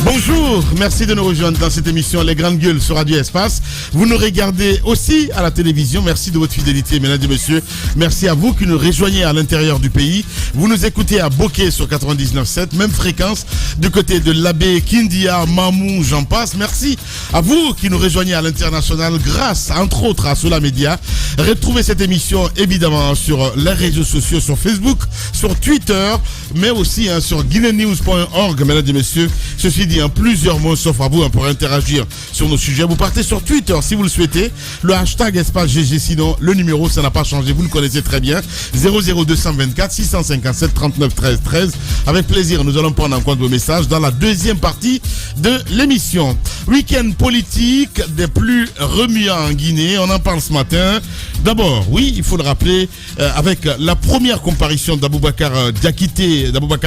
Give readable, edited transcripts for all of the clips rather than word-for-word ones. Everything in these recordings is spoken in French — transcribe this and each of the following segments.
Bonjour, merci de nous rejoindre dans cette émission Les Grandes Gueules sur Radio Espace. Vous nous regardez aussi à la télévision. Merci de votre fidélité, mesdames et messieurs. Merci à vous qui nous rejoignez à l'intérieur du pays. Vous nous écoutez à Bokeh sur 99.7, même fréquence du côté de l'Abbé, Kindia, Mamou, j'en passe. Merci à vous qui nous rejoignez à l'international grâce, entre autres, à Sola Media. Retrouvez cette émission évidemment sur les réseaux sociaux, sur Facebook, sur Twitter, mais aussi sur guineanews.org, mesdames et messieurs. Ceci dit, plusieurs mots sauf à vous pour interagir sur nos sujets. Vous partez sur Twitter si vous le souhaitez. Le hashtag espace GG, sinon le numéro ça n'a pas changé, vous le connaissez très bien. 00224 657 39 13 13. Avec plaisir, nous allons prendre en compte vos messages dans la deuxième partie de l'émission. Week-end politique des plus remuants en Guinée, on en parle ce matin. D'abord, oui, il faut le rappeler, avec la première comparution d'Aboubacar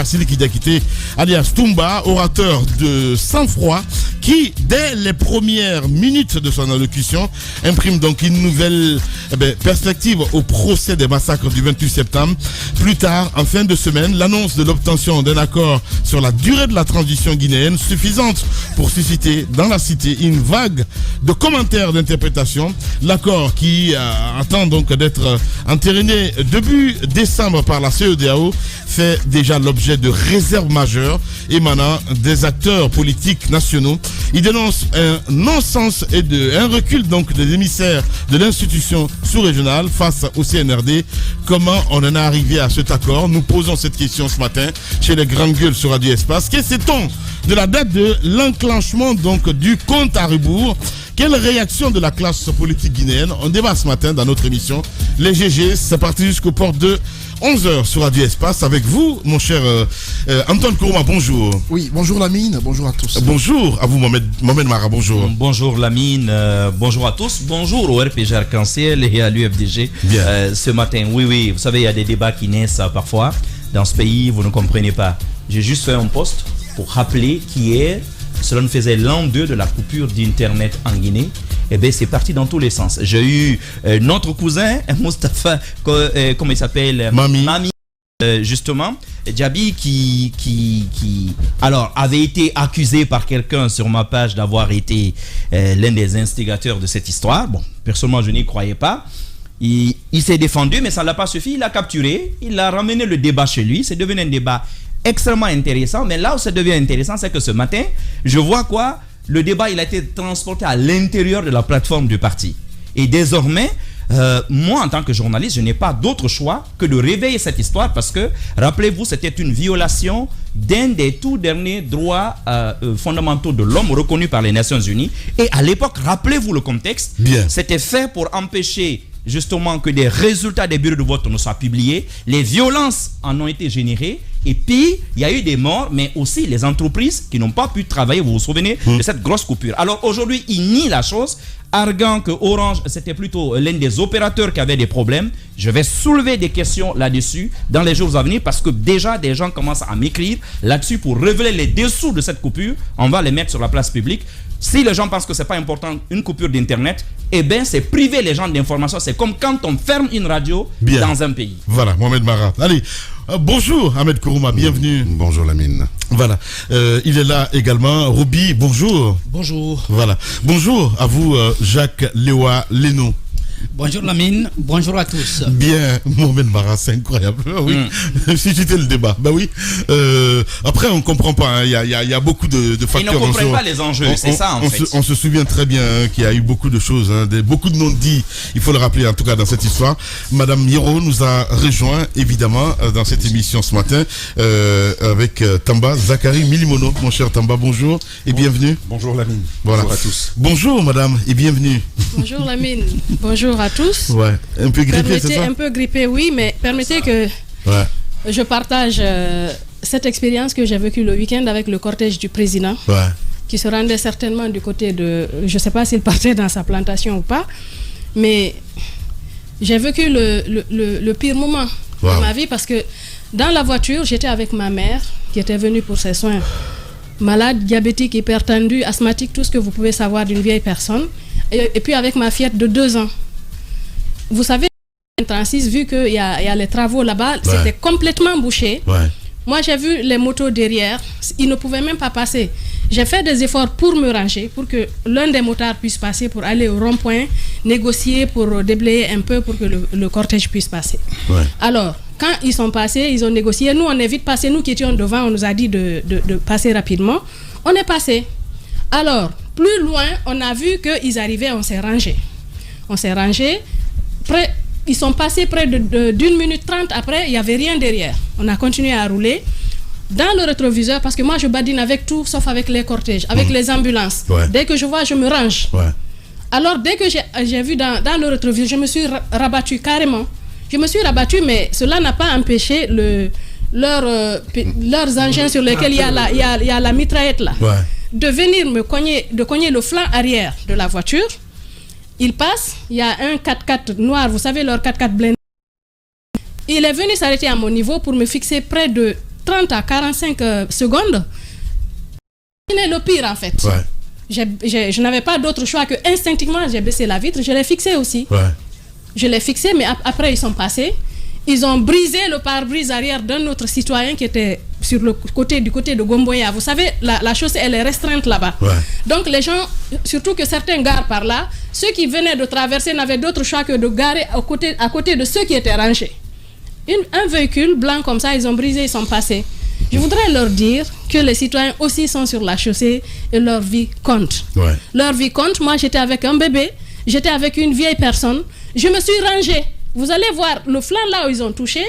Sidiki Diakité, alias Toumba, orateur de sang-froid, qui, dès les premières minutes de son allocution, imprime donc une nouvelle perspective au procès des massacres du 28 septembre. Plus tard, en fin de semaine, l'annonce de l'obtention d'un accord sur la durée de la transition guinéenne, suffisante pour susciter dans la cité une vague de commentaires d'interprétation. L'accord qui attend donc d'être entériné début décembre par la CEDEAO fait déjà l'objet de réserves majeures émanant des acteurs politiques nationaux. Il dénonce un non-sens et un recul donc des émissaires de l'institution sous-régionale face au CNRD. Comment on en est arrivé à cet accord? Nous posons cette question ce matin chez les Grandes Gueules sur Radio Espace. Que sait-on de la date de l'enclenchement donc du compte à rebours? Quelle réaction de la classe politique guinéenne? On débat ce matin dans notre émission. Les GG, c'est parti jusqu'au port de 11h sur Radio Espace avec vous, mon cher Antoine Kourouma, bonjour. Oui, bonjour Lamine, bonjour à tous. Bonjour à vous, Mohamed Mara, bonjour. Bonjour Lamine, bonjour à tous. Bonjour au RPG Arc-en-Ciel et à l'UFDG ce matin. Oui, vous savez, il y a des débats qui naissent parfois dans ce pays, vous ne comprenez pas. J'ai juste fait un post pour rappeler qu'hier, cela nous faisait l'an 2 de la coupure d'Internet en Guinée. Eh bien, c'est parti dans tous les sens. J'ai eu notre cousin, Moustapha, comment il s'appelle? Mami, justement, Djabi, qui alors avait été accusé par quelqu'un sur ma page d'avoir été l'un des instigateurs de cette histoire. Bon, personnellement, je n'y croyais pas. Il s'est défendu, mais ça ne l'a pas suffi. Il l'a capturé, il a ramené le débat chez lui. C'est devenu un débat extrêmement intéressant. Mais là où ça devient intéressant, c'est que ce matin, je vois quoi? Le débat, il a été transporté à l'intérieur de la plateforme du parti. Et désormais, moi, en tant que journaliste, je n'ai pas d'autre choix que de réveiller cette histoire parce que, rappelez-vous, c'était une violation d'un des tout derniers droits fondamentaux de l'homme reconnus par les Nations Unies. Et à l'époque, rappelez-vous le contexte, c'était fait pour empêcher justement que des résultats des bureaux de vote ne soient publiés. Les violences en ont été générées. Et puis, il y a eu des morts, mais aussi les entreprises qui n'ont pas pu travailler. Vous vous souvenez de cette grosse coupure. Alors aujourd'hui, ils nient la chose, arguant que Orange, c'était plutôt l'un des opérateurs qui avait des problèmes. Je vais soulever des questions là-dessus dans les jours à venir parce que déjà, des gens commencent à m'écrire là-dessus pour révéler les dessous de cette coupure. On va les mettre sur la place publique. Si les gens pensent que ce n'est pas important, une coupure d'Internet, eh bien, c'est priver les gens d'informations. C'est comme quand on ferme une radio dans un pays. Voilà, Mohamed Mara. Allez, bonjour Ahmed Kourouma, bienvenue. Bonjour Lamine. Voilà, il est là également. Ruby, bonjour. Bonjour. Voilà, bonjour à vous Jacques Léoa Leno. Bonjour Lamine, bonjour à tous. Bien, Mohamed Mara, c'est incroyable. Oui, susciter le débat. Bah oui. Après, on ne comprend pas. Il y a beaucoup de facteurs. Ils ne comprennent pas les enjeux, c'est ça en fait. On se souvient très bien qu'il y a eu beaucoup de choses, beaucoup de non-dits, il faut le rappeler en tout cas dans cette histoire. Madame Miro nous a rejoint évidemment dans cette émission ce matin avec Tamba Zakari Milimono. Mon cher Tamba, bonjour et bienvenue. Bonjour Lamine, voilà. Bonjour à tous. Bonjour madame et bienvenue. Bonjour Lamine, bonjour à tous. Ouais, un peu grippé, c'est ça? Un peu grippé, oui, mais permettez que je partage cette expérience que j'ai vécue le week-end avec le cortège du président, qui se rendait certainement du côté de... Je ne sais pas s'il partait dans sa plantation ou pas, mais j'ai vécu le pire moment de ma vie parce que dans la voiture, j'étais avec ma mère qui était venue pour ses soins. Malade, diabétique, hypertendu, asthmatique, tout ce que vous pouvez savoir d'une vieille personne. Et puis avec ma fillette de 2 ans. Vous savez, 36, vu qu'il y a les travaux là-bas, c'était complètement bouché. Moi, j'ai vu les motos derrière, ils ne pouvaient même pas passer. J'ai fait des efforts pour me ranger, pour que l'un des motards puisse passer, pour aller au rond-point, négocier pour déblayer un peu pour que le cortège puisse passer. Ouais. Alors, quand ils sont passés, ils ont négocié. Nous, on est vite passés. Nous qui étions devant, on nous a dit de passer rapidement. On est passé. Alors, plus loin, on a vu qu'ils arrivaient, on s'est rangé. On s'est rangé. Ils sont passés près d'1 minute 30 après, il n'y avait rien derrière. On a continué à rouler. Dans le rétroviseur, parce que moi je badine avec tout, sauf avec les cortèges, avec les ambulances. Ouais. Dès que je vois, je me range. Ouais. Alors, dès que j'ai vu dans le rétroviseur, je me suis rabattu carrément. Je me suis rabattu, mais cela n'a pas empêché leurs engins sur lesquels il y a la mitraillette là, ouais, de venir de cogner le flanc arrière de la voiture. Il passe, il y a un 4x4 noir, vous savez, leur 4x4 blindé. Il est venu s'arrêter à mon niveau pour me fixer près de 30 à 45 secondes. C'est le pire en fait. Ouais. Je n'avais pas d'autre choix que instinctivement, j'ai baissé la vitre, je l'ai fixé aussi. Ouais. Je l'ai fixé, mais après ils sont passés. Ils ont brisé le pare-brise arrière d'un autre citoyen qui était sur du côté de Gomboya. Vous savez, la chaussée, elle est restreinte là-bas. Ouais. Donc les gens, surtout que certains garent par là, ceux qui venaient de traverser n'avaient d'autre choix que de garer à côté de ceux qui étaient rangés. Un véhicule blanc comme ça, ils ont brisé, ils sont passés. Je voudrais leur dire que les citoyens aussi sont sur la chaussée et leur vie compte. Ouais. Leur vie compte. Moi, j'étais avec un bébé, j'étais avec une vieille personne. Je me suis rangée. Vous allez voir le flanc là où ils ont touché.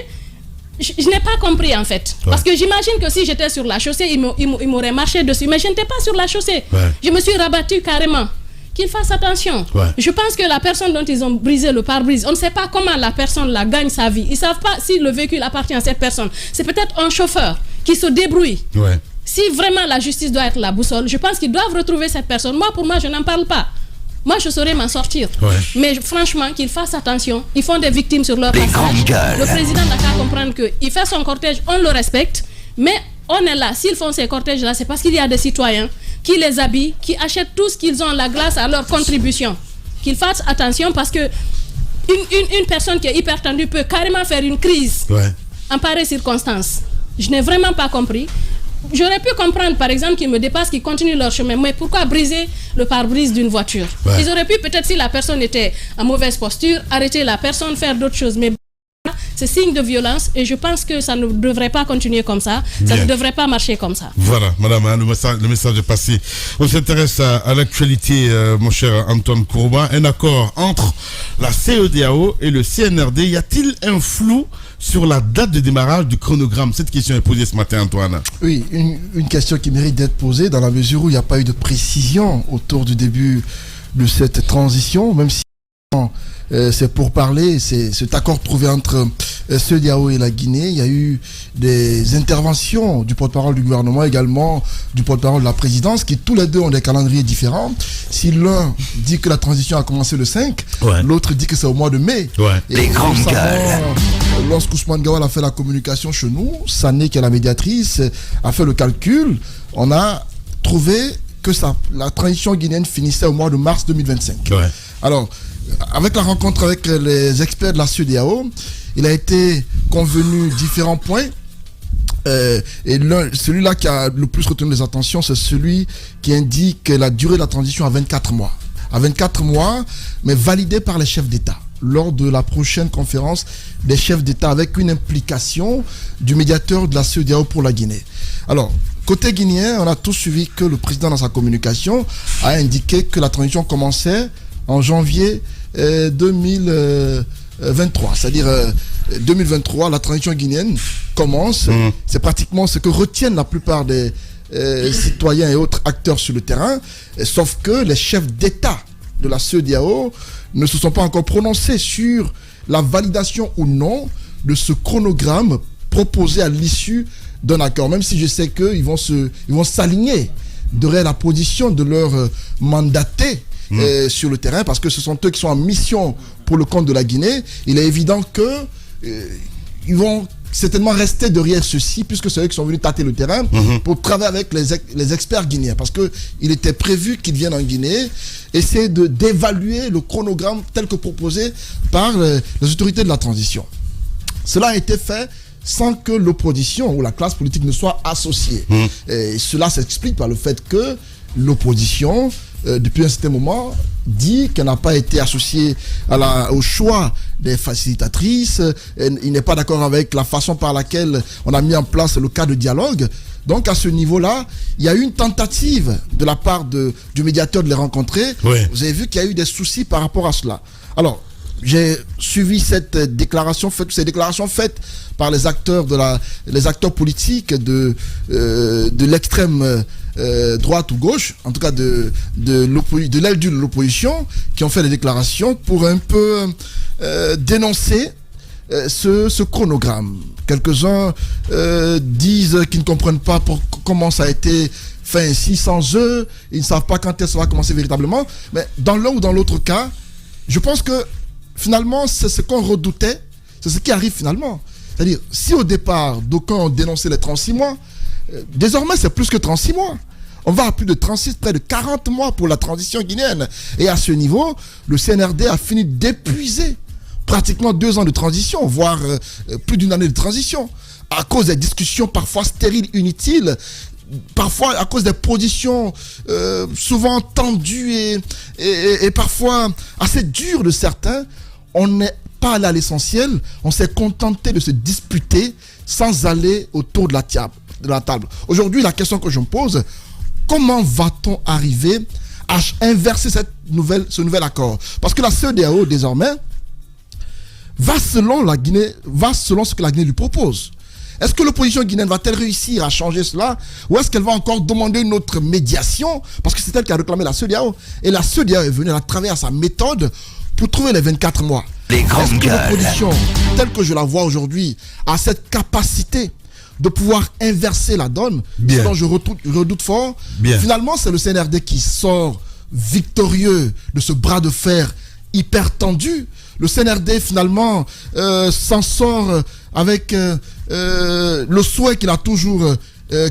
Je n'ai pas compris en fait. Ouais. Parce que j'imagine que si j'étais sur la chaussée, ils m'auraient marché dessus. Mais je n'étais pas sur la chaussée. Ouais. Je me suis rabattue carrément. Qu'ils fassent attention. Ouais. Je pense que la personne dont ils ont brisé le pare-brise, on ne sait pas comment la personne là gagne sa vie. Ils ne savent pas si le véhicule appartient à cette personne. C'est peut-être un chauffeur qui se débrouille. Ouais. Si vraiment la justice doit être la boussole, je pense qu'ils doivent retrouver cette personne. Moi, pour moi, je n'en parle pas. Moi, je saurais m'en sortir. Ouais. Mais franchement, qu'ils fassent attention. Ils font des victimes sur leur passage. Le président n'a qu'à comprendre qu'il fait son cortège, on le respecte. Mais on est là. S'ils font ces cortèges-là, c'est parce qu'il y a des citoyens qui les habillent, qui achètent tout ce qu'ils ont, la glace à leur contribution. Qu'ils fassent attention parce que une personne qui est hyper tendue peut carrément faire une crise en pareille circonstance. Je n'ai vraiment pas compris. J'aurais pu comprendre, par exemple, qu'ils me dépassent, qu'ils continuent leur chemin. Mais pourquoi briser le pare-brise d'une voiture? Ils auraient pu, peut-être si la personne était en mauvaise posture, arrêter la personne, faire d'autres choses. Mais c'est signe de violence et je pense que ça ne devrait pas continuer comme ça. Ça ne devrait pas marcher comme ça. Voilà, madame, hein, le message est passé. On s'intéresse à l'actualité, mon cher Antoine Courba. Un accord entre la CEDEAO et le CNRD. Y a-t-il un flou sur la date de démarrage du chronogramme? Cette question est posée ce matin, Antoine. Oui, une question qui mérite d'être posée dans la mesure où il n'y a pas eu de précision autour du début de cette transition, même si c'est pour parler, c'est cet accord trouvé entre CEDEAO et la Guinée. Il y a eu des interventions du porte-parole du gouvernement, également du porte-parole de la présidence, qui tous les deux ont des calendriers différents. Si l'un dit que la transition a commencé le 5, l'autre dit que c'est au mois de mai. Et les grandes gueules. Lorsque Ousmane Gawal a fait la communication chez nous, Sané, qui est la médiatrice, a fait le calcul. On a trouvé que la transition guinéenne finissait au mois de mars 2025. Alors, avec la rencontre avec les experts de la CEDEAO, il a été convenu différents points. Et celui-là qui a le plus retenu les attentions, c'est celui qui indique la durée de la transition à 24 mois. À 24 mois, mais validé par les chefs d'État lors de la prochaine conférence des chefs d'État, avec une implication du médiateur de la CEDEAO pour la Guinée. Alors, côté guinéen, on a tous suivi que le président, dans sa communication, a indiqué que la transition commençait en janvier 2023, c'est-à-dire 2023, la transition guinéenne commence. C'est pratiquement ce que retiennent la plupart des citoyens et autres acteurs sur le terrain, sauf que les chefs d'État de la CEDEAO ne se sont pas encore prononcés sur la validation ou non de ce chronogramme proposé à l'issue d'un accord, même si je sais qu'ils vont s'aligner derrière la position de leur mandaté sur le terrain, parce que ce sont eux qui sont en mission pour le compte de la Guinée. Il est évident que ils vont certainement rester derrière ceux-ci, puisque c'est eux qui sont venus tâter le terrain pour travailler avec les experts guinéens, parce qu'il était prévu qu'ils viennent en Guinée essayer d'évaluer le chronogramme tel que proposé par les autorités de la transition. Cela a été fait sans que l'opposition ou la classe politique ne soit associée. Et cela s'explique par le fait que l'opposition, depuis un certain moment, dit qu'elle n'a pas été associée au choix des facilitatrices. Il n'est pas d'accord avec la façon par laquelle on a mis en place le cas de dialogue. Donc à ce niveau-là, il y a eu une tentative de la part du médiateur de les rencontrer. Oui. Vous avez vu qu'il y a eu des soucis par rapport à cela. Alors, j'ai suivi ces déclarations faites par les acteurs politiques de l'extrême droite ou gauche, en tout cas de l'aile de l'opposition, qui ont fait des déclarations pour un peu dénoncer ce chronogramme. Quelques-uns disent qu'ils ne comprennent pas comment ça a été fait ainsi sans eux, ils ne savent pas quand ça va commencer véritablement, mais dans l'un ou dans l'autre cas, je pense que finalement c'est ce qu'on redoutait, c'est ce qui arrive finalement. C'est-à-dire, si au départ d'aucuns ont dénoncé les 36 mois, désormais c'est plus que 36 mois. On va à plus de 36, près de 40 mois pour la transition guinéenne. Et à ce niveau, le CNRD a fini d'épuiser pratiquement 2 ans de transition, voire plus d'une année de transition, à cause des discussions parfois stériles, inutiles, parfois à cause des positions souvent tendues et parfois assez dures de certains. On n'est pas allé à l'essentiel, on s'est contenté de se disputer sans aller autour de la table. Aujourd'hui, la question que je me pose, comment va-t-on arriver à inverser ce nouvel accord? Parce que la CEDEAO, désormais, va selon ce que la Guinée lui propose. Est-ce que l'opposition guinéenne va-t-elle réussir à changer cela, ou est-ce qu'elle va encore demander une autre médiation? Parce que c'est elle qui a réclamé la CEDEAO. Et la CEDEAO est venue à travers sa méthode pour trouver les 24 mois. Est-ce que l'opposition, telle que je la vois aujourd'hui, a cette capacité de pouvoir inverser la donne? Sinon, je redoute fort. Finalement, c'est le CNRD qui sort victorieux de ce bras de fer hyper tendu. Le CNRD, finalement, s'en sort avec le souhait qu'il a toujours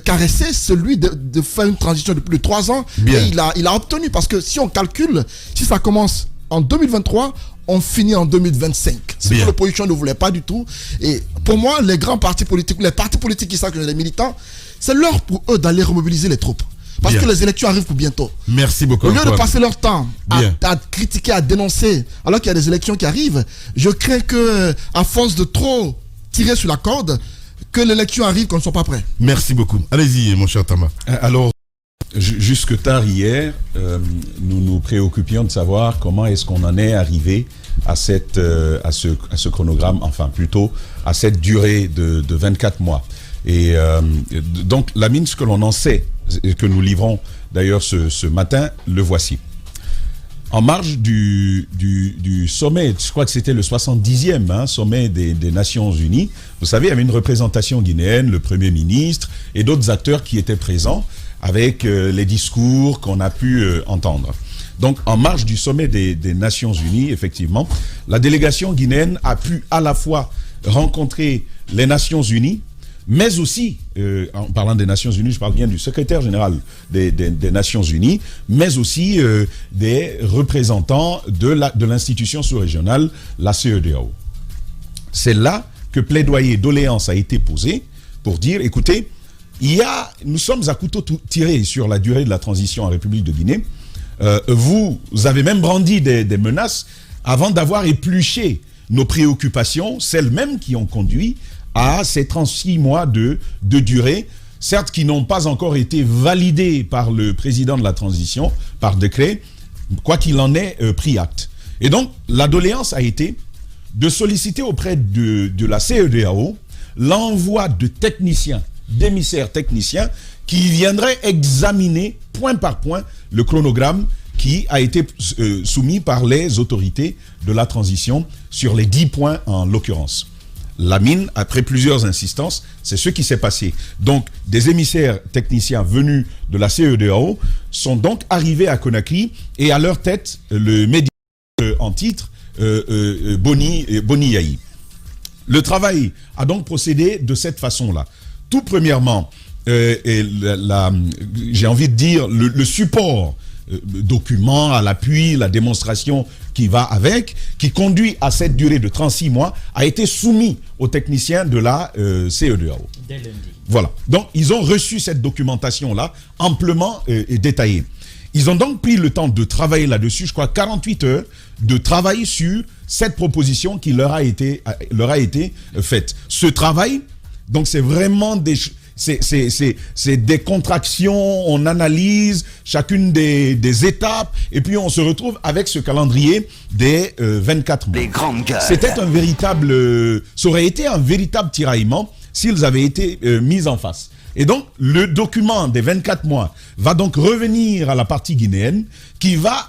caressé, celui de faire une transition de plus de 3 ans. Et il a obtenu, parce que si on calcule, si ça commence en 2023, on finit en 2025. Ce que l'opposition ne voulait pas du tout. Et pour moi, les grands partis politiques, les partis politiques qui savent que les militants, c'est l'heure pour eux d'aller remobiliser les troupes. Parce que les élections arrivent pour bientôt. Merci beaucoup. Au lieu de passer leur temps à critiquer, à dénoncer, alors qu'il y a des élections qui arrivent, je crains que, à force de trop tirer sur la corde, que l'élection arrive qu'on ne soit pas prêt. Merci beaucoup. Allez-y, mon cher Tama. Alors, jusque tard hier, nous nous préoccupions de savoir comment est-ce qu'on en est arrivé à ce chronogramme, enfin plutôt à cette durée de 24 mois. Et donc, Lamine, ce que l'on en sait, et que nous livrons d'ailleurs ce matin, le voici. En marge du sommet, je crois que c'était le 70e sommet des Nations Unies, vous savez, il y avait une représentation guinéenne, le Premier ministre et d'autres acteurs qui étaient présents avec les discours qu'on a pu entendre. Donc, en marge du sommet des Nations Unies, effectivement, la délégation guinéenne a pu à la fois rencontrer les Nations Unies, mais aussi, en parlant des Nations Unies, je parle bien du secrétaire général des Nations Unies, mais aussi des représentants de l'institution sous-régionale, la CEDEAO. C'est là que plaidoyer doléance a été posé pour dire, écoutez, nous sommes à couteau tiré sur la durée de la transition en République de Guinée. Vous avez même brandi des menaces avant d'avoir épluché nos préoccupations, celles mêmes qui ont conduit à ces 36 mois de durée, certes qui n'ont pas encore été validés par le président de la transition, par décret, quoi qu'il en ait pris acte. Et donc, la doléance a été de solliciter auprès de la CEDEAO l'envoi de techniciens, d'émissaires techniciens, qui viendraient examiner point par point le chronogramme qui a été soumis par les autorités de la transition sur les 10 points en l'occurrence. Lamine, après plusieurs insistances, c'est ce qui s'est passé. Donc, des émissaires techniciens venus de la CEDEAO sont donc arrivés à Conakry et à leur tête, le médiateur en titre, Boni Yahi. Le travail a donc procédé de cette façon-là. Tout premièrement, j'ai envie de dire, le support documents à l'appui, la démonstration qui va avec, qui conduit à cette durée de 36 mois, a été soumis aux techniciens de la CEDEAO. Dès lundi. Voilà. Donc, ils ont reçu cette documentation-là, amplement et détaillée. Ils ont donc pris le temps de travailler là-dessus, je crois 48 heures, de travailler sur cette proposition qui leur a été faite. Ce travail, donc c'est vraiment c'est des contractions, on analyse chacune des étapes, et puis on se retrouve avec ce calendrier des 24 mois. Les grandes gueules. Ça aurait été un véritable tiraillement s'ils avaient été mis en face. Et donc, le document des 24 mois va donc revenir à la partie guinéenne qui va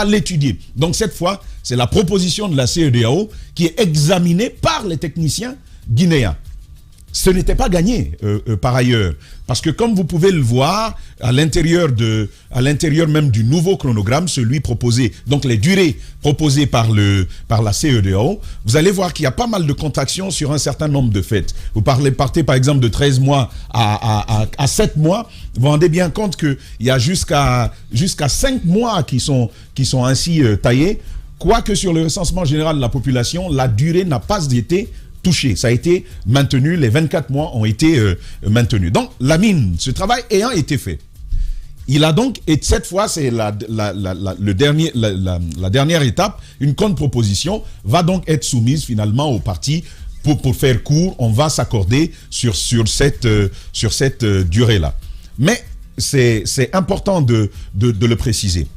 l'étudier. Donc, cette fois, c'est la proposition de la CEDEAO qui est examinée par les techniciens guinéens. Ce n'était pas gagné par ailleurs, parce que comme vous pouvez le voir à l'intérieur même du nouveau chronogramme, celui proposé, donc les durées proposées par la CEDEAO, vous allez voir qu'il y a pas mal de contractions sur un certain nombre de fêtes. Vous partez par exemple de 13 mois à 7 mois, vous vous rendez bien compte qu'il y a jusqu'à 5 mois qui sont ainsi taillés, quoique sur le recensement général de la population, la durée n'a pas été touché. Ça a été maintenu, les 24 mois ont été maintenus. Donc, ce travail ayant été fait, il a donc, et cette fois, c'est la dernière étape, une contre-proposition va donc être soumise finalement aux partis. Pour faire court, on va s'accorder sur cette durée-là. Mais c'est important de le préciser.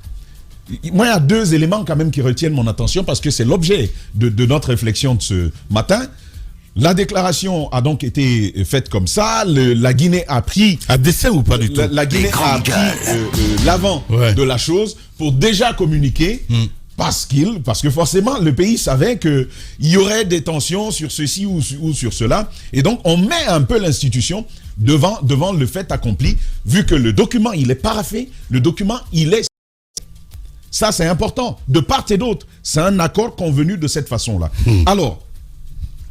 Moi, il y a deux éléments quand même qui retiennent mon attention parce que c'est l'objet de notre réflexion de ce matin. La déclaration a donc été faite comme ça. La Guinée a pris... À dessein ou pas du tout? La Guinée a pris l'avant de la chose pour déjà communiquer parce que forcément, le pays savait qu'il y aurait des tensions sur ceci ou sur cela. Et donc, on met un peu l'institution devant le fait accompli, vu que le document, il est paraphé, le document, il est... Ça, c'est important. De part et d'autre, c'est un accord convenu de cette façon-là. Alors,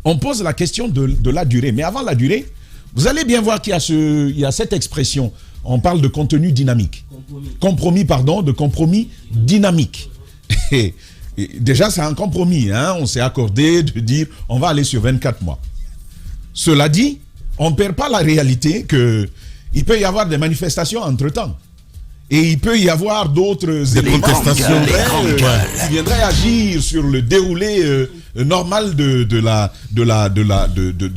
on pose la question de la durée. Mais avant la durée, vous allez bien voir qu'il y a cette expression. On parle de contenu dynamique. Compromis dynamique. Et déjà, c'est un compromis. On s'est accordé de dire on va aller sur 24 mois. Cela dit, on ne perd pas la réalité qu'il peut y avoir des manifestations entre-temps. Et il peut y avoir d'autres éléments qui viendraient agir sur le déroulé normal de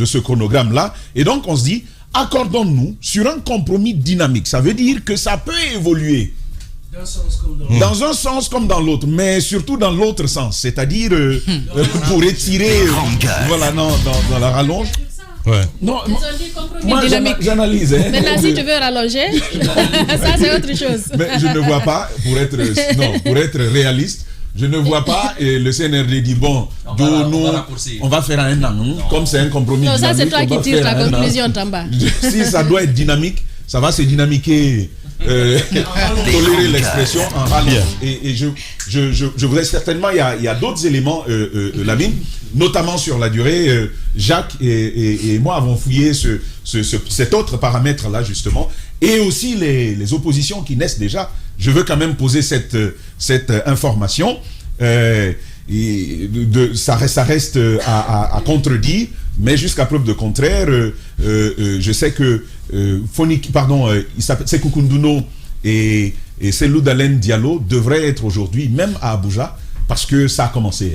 ce chronogramme-là. Et donc, on se dit, accordons-nous sur un compromis dynamique. Ça veut dire que ça peut évoluer. Dans un sens comme dans l'autre, mais surtout dans l'autre sens. C'est-à-dire pour étirer dans la rallonge. Ouais. Non, moi j'analyse. Maintenant, si tu veux rallonger, ça c'est autre chose. Mais je ne vois pas, pour être réaliste, je ne vois pas le CNRD dit bon, on va faire un an. Comme c'est un compromis dynamique. Non, ça c'est toi qui tires ta conclusion, Tamba. Si ça doit être dynamique, ça va se dynamiquer. Tolérer l'expression en rallonge. Et je voudrais certainement, il y a d'autres éléments, Lamine, notamment sur la durée. Jacques et moi avons fouillé cet autre paramètre-là, justement, et aussi les oppositions qui naissent déjà. Je veux quand même poser cette information. Ça reste à contredire, mais jusqu'à preuve de contraire, je sais que il s'appelle Sékou Kounduno et Cellou Dalein Diallo devraient être aujourd'hui, même à Abuja, parce que ça a commencé.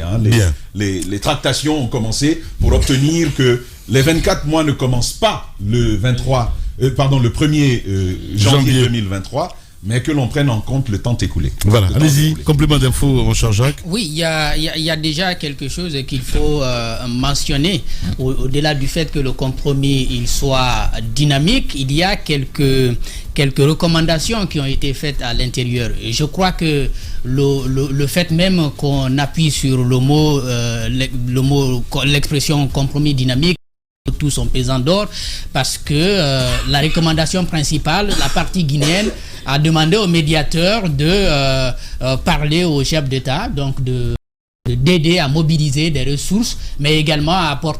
Les tractations ont commencé pour obtenir que les 24 mois ne commencent pas le 1er janvier 2023. Mais que l'on prenne en compte le temps écoulé. Voilà, allez-y, complément d'info, mon cher Jacques. Oui, il y a déjà quelque chose qu'il faut mentionner. Au-delà du fait que le compromis il soit dynamique, il y a quelques recommandations qui ont été faites à l'intérieur. Et je crois que le fait même qu'on appuie sur l'expression compromis dynamique, tout son pesant d'or, parce que la recommandation principale, la partie guinéenne a demandé au médiateur de parler au chef d'État, donc d'aider à mobiliser des ressources, mais également à apporter